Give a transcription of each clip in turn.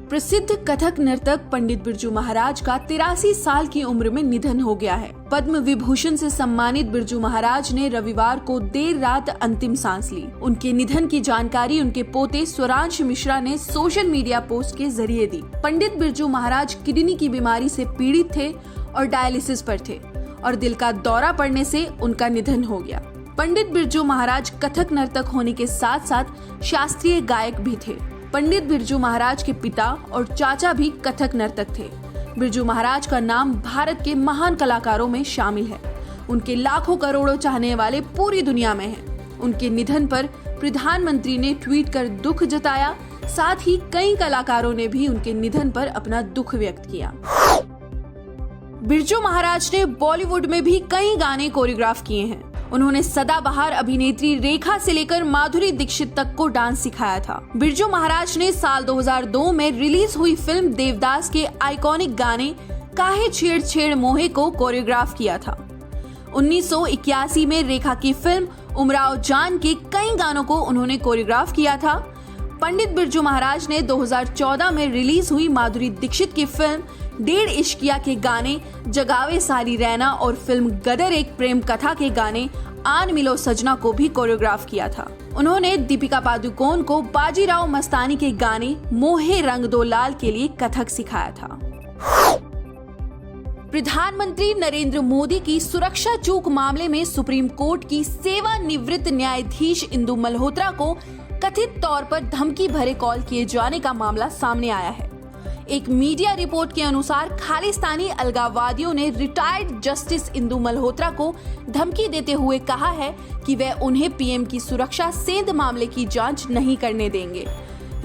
प्रसिद्ध कथक नर्तक पंडित बिरजू महाराज का 83 साल की उम्र में निधन हो गया है। पद्म विभूषण से सम्मानित बिरजू महाराज ने रविवार को देर रात अंतिम सांस ली। उनके निधन की जानकारी उनके पोते स्वरांश मिश्रा ने सोशल मीडिया पोस्ट के जरिए दी। पंडित बिरजू महाराज किडनी की बीमारी से पीड़ित थे और डायलिसिस पर थे और दिल का दौरा पड़ने से उनका निधन हो गया। पंडित बिरजू महाराज कथक नर्तक होने के साथ साथ शास्त्रीय गायक भी थे। पंडित बिरजू महाराज के पिता और चाचा भी कथक नर्तक थे। बिरजू महाराज का नाम भारत के महान कलाकारों में शामिल है। उनके लाखों करोड़ों चाहने वाले पूरी दुनिया में हैं। उनके निधन पर प्रधानमंत्री ने ट्वीट कर दुख जताया। साथ ही कई कलाकारों ने भी उनके निधन पर अपना दुख व्यक्त किया। बिरजू महाराज ने बॉलीवुड में भी कई गाने कोरियोग्राफ किए हैं। उन्होंने सदाबहार अभिनेत्री रेखा से लेकर माधुरी दीक्षित तक को डांस सिखाया था। बिरजू महाराज ने साल 2002 में रिलीज हुई फिल्म देवदास के आइकॉनिक गाने काहे छेड़ छेड़ मोहे को कोरियोग्राफ किया था। 1981 में रेखा की फिल्म उमराव जान के कई गानों को उन्होंने कोरियोग्राफ किया था। पंडित बिरजू महाराज ने 2014 में रिलीज हुई माधुरी दीक्षित की फिल्म डेढ़ इश्किया के गाने जगावे सारी रैना और फिल्म गदर एक प्रेम कथा के गाने आन मिलो सजना को भी कोरियोग्राफ किया था। उन्होंने दीपिका पादुकोण को बाजीराव मस्तानी के गाने मोहे रंग दो लाल के लिए कथक सिखाया था। प्रधानमंत्री नरेंद्र मोदी की सुरक्षा चूक मामले में सुप्रीम कोर्ट की सेवानिवृत्त न्यायाधीश इंदु मल्होत्रा को कथित तौर पर धमकी भरे कॉल किए जाने का मामला सामने आया है। एक मीडिया रिपोर्ट के अनुसार खालिस्तानी अलगाववादियों ने रिटायर्ड जस्टिस इंदु मल्होत्रा को धमकी देते हुए कहा है कि वे उन्हें पीएम की सुरक्षा सेंध मामले की जांच नहीं करने देंगे।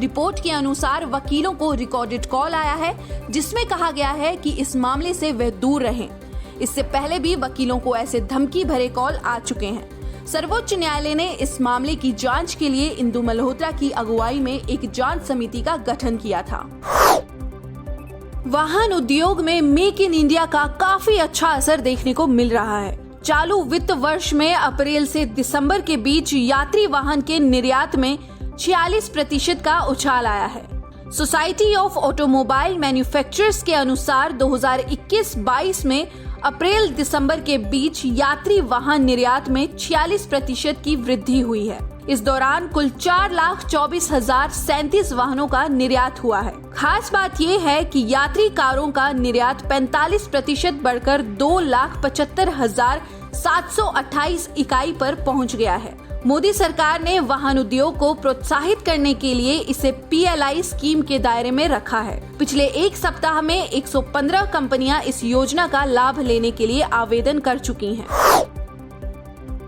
रिपोर्ट के अनुसार वकीलों को रिकॉर्डेड कॉल आया है जिसमें कहा गया है कि इस मामले से वे दूर रहें। इससे पहले भी वकीलों को ऐसे धमकी भरे कॉल आ चुके हैं। सर्वोच्च न्यायालय ने इस मामले की जांच के लिए इंदु मल्होत्रा की अगुवाई में एक जांच समिति का गठन किया था। वाहन उद्योग में मेक इन इंडिया का काफी अच्छा असर देखने को मिल रहा है। चालू वित्त वर्ष में अप्रैल से दिसंबर के बीच यात्री वाहन के निर्यात में 46% का उछाल आया है। सोसाइटी ऑफ ऑटोमोबाइल मैन्युफैक्चरर्स के अनुसार 2021-22 में अप्रैल दिसंबर के बीच यात्री वाहन निर्यात में 46% की वृद्धि हुई है। इस दौरान कुल 4,24,037 वाहनों का निर्यात हुआ है। खास बात ये है कि यात्री कारों का निर्यात 45% बढ़कर 2,75,728 इकाई पर पहुंच गया है। मोदी सरकार ने वाहन उद्योग को प्रोत्साहित करने के लिए इसे PLI स्कीम के दायरे में रखा है। पिछले एक सप्ताह में 115 कंपनियां इस योजना का लाभ लेने के लिए आवेदन कर चुकी हैं।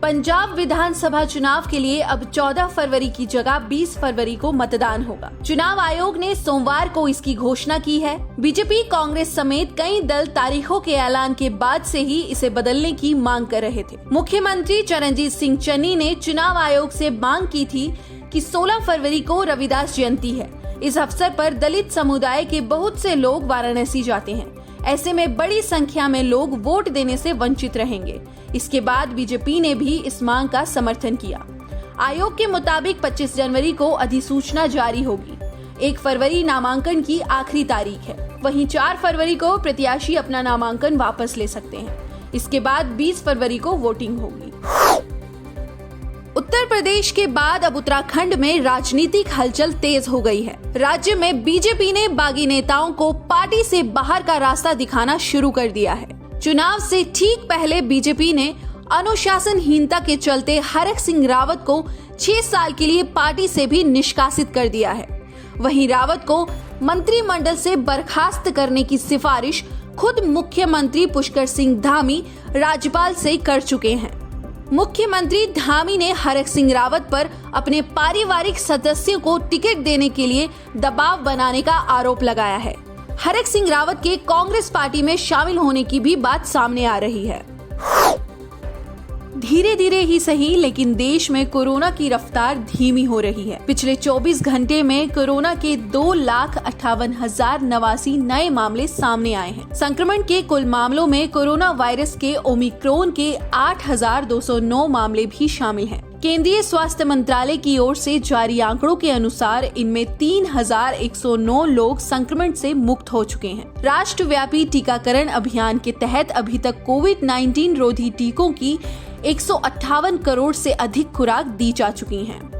पंजाब विधानसभा चुनाव के लिए अब 14 फरवरी की जगह 20 फरवरी को मतदान होगा। चुनाव आयोग ने सोमवार को इसकी घोषणा की है। बीजेपी, कांग्रेस समेत कई दल तारीखों के ऐलान के बाद से ही इसे बदलने की मांग कर रहे थे। मुख्यमंत्री चरणजीत सिंह चन्नी ने चुनाव आयोग से मांग की थी कि 16 फरवरी को रविदास जयंती है। इस अवसर पर दलित समुदाय के बहुत से लोग वाराणसी जाते हैं। ऐसे में बड़ी संख्या में लोग वोट देने से वंचित रहेंगे। इसके बाद बीजेपी ने भी इस मांग का समर्थन किया। आयोग के मुताबिक 25 जनवरी को अधिसूचना जारी होगी। 1 फरवरी नामांकन की आखिरी तारीख है। वहीं 4 फरवरी को प्रत्याशी अपना नामांकन वापस ले सकते हैं। इसके बाद 20 फरवरी को वोटिंग होगी। उत्तर प्रदेश के बाद अब उत्तराखंड में राजनीतिक हलचल तेज हो गई है। राज्य में बीजेपी ने बागी नेताओं को पार्टी से बाहर का रास्ता दिखाना शुरू कर दिया है। चुनाव से ठीक पहले बीजेपी ने अनुशासनहीनता के चलते हरक सिंह रावत को 6 साल के लिए पार्टी से भी निष्कासित कर दिया है। वहीं रावत को मंत्रिमंडल से बर्खास्त करने की सिफारिश खुद मुख्यमंत्री पुष्कर सिंह धामी राज्यपाल से कर चुके हैं। मुख्यमंत्री धामी ने हरक सिंह रावत पर अपने पारिवारिक सदस्यों को टिकट देने के लिए दबाव बनाने का आरोप लगाया है। हरक सिंह रावत के कांग्रेस पार्टी में शामिल होने की भी बात सामने आ रही है। धीरे धीरे ही सही, लेकिन देश में कोरोना की रफ्तार धीमी हो रही है। पिछले 24 घंटे में कोरोना के 2,58,089 नए मामले सामने आए हैं। संक्रमण के कुल मामलों में कोरोना वायरस के ओमिक्रॉन के 8,209 मामले भी शामिल हैं। केंद्रीय स्वास्थ्य मंत्रालय की ओर से जारी आंकड़ों के अनुसार इनमें 3,109 लोग संक्रमण से मुक्त हो चुके हैं। राष्ट्रव्यापी टीकाकरण अभियान के तहत अभी तक कोविड-19 रोधी टीकों की 158 करोड़ से अधिक खुराक दी जा चुकी हैं।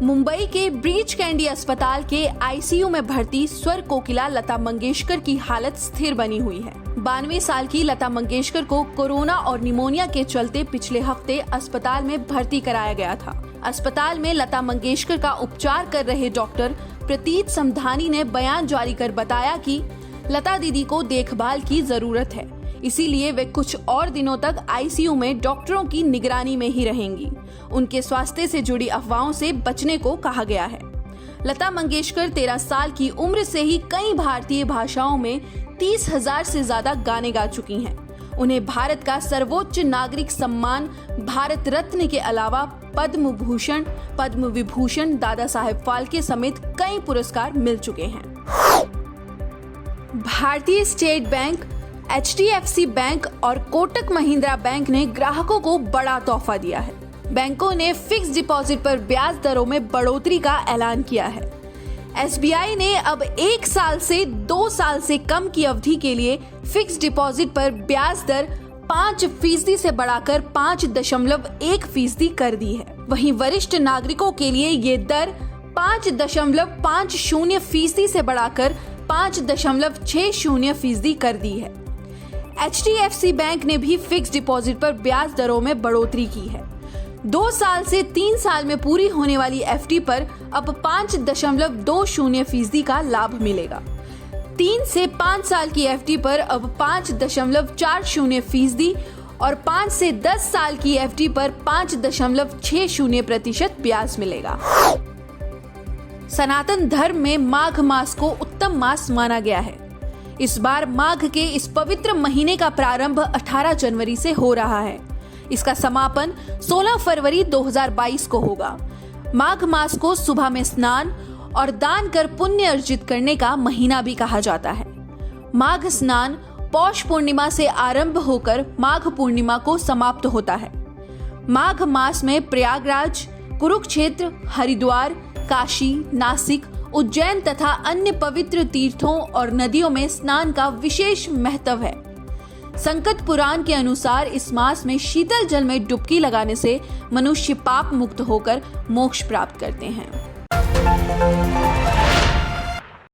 मुंबई के ब्रीच कैंडी अस्पताल के आईसीयू में भर्ती स्वर कोकिला लता मंगेशकर की हालत स्थिर बनी हुई है। 92 साल की लता मंगेशकर को कोरोना और निमोनिया के चलते पिछले हफ्ते अस्पताल में भर्ती कराया गया था। अस्पताल में लता मंगेशकर का उपचार कर रहे डॉक्टर प्रतीत समधानी ने बयान जारी कर बताया कि लता दीदी को देखभाल की जरूरत है, इसीलिए वे कुछ और दिनों तक आईसीयू में डॉक्टरों की निगरानी में ही रहेंगी। उनके स्वास्थ्य से जुड़ी अफवाहों से बचने को कहा गया है। लता मंगेशकर 13 साल की उम्र से ही कई भारतीय भाषाओं में 30,000 से ज्यादा गाने गा चुकी हैं। उन्हें भारत का सर्वोच्च नागरिक सम्मान भारत रत्न के अलावा पद्म भूषण, पद्म विभूषण, दादा साहेब फाल्के समेत कई पुरस्कार मिल चुके हैं। भारतीय स्टेट बैंक, HDFC बैंक और कोटक महिंद्रा बैंक ने ग्राहकों को बड़ा तोहफा दिया है। बैंकों ने फिक्स डिपॉजिट पर ब्याज दरों में बढ़ोतरी का ऐलान किया है। SBI ने अब 1 साल से 2 साल से कम की अवधि के लिए फिक्स डिपॉजिट पर ब्याज दर 5% से बढ़ाकर 5.1% कर दी है। वहीं वरिष्ठ नागरिकों के लिए ये दर 5.50% से बढ़ाकर 5.60% कर दी है। HDFC बैंक ने भी फिक्स डिपॉजिट पर ब्याज दरों में बढ़ोतरी की है। 2 साल से 3 साल में पूरी होने वाली FD पर अब 5.20% का लाभ मिलेगा। 3 से 5 साल की FD पर अब 5.40% और 5 से 10 साल की FD पर 5.60% ब्याज मिलेगा। सनातन धर्म में माघ मास को उत्तम मास माना गया है। इस बार माघ के इस पवित्र महीने का प्रारंभ 18 जनवरी से हो रहा है। इसका समापन 16 फरवरी 2022 को होगा। माघ मास को सुबह में स्नान और दान कर पुण्य अर्जित करने का महीना भी कहा जाता है। माघ स्नान पौष पूर्णिमा से आरंभ होकर माघ पूर्णिमा को समाप्त होता है। माघ मास में प्रयागराज, कुरुक्षेत्र, हरिद्वार, काशी, नासिक, उज्जैन तथा अन्य पवित्र तीर्थों और नदियों में स्नान का विशेष महत्व है। संकट पुराण के अनुसार इस मास में शीतल जल में डुबकी लगाने से मनुष्य पाप मुक्त होकर मोक्ष प्राप्त करते हैं।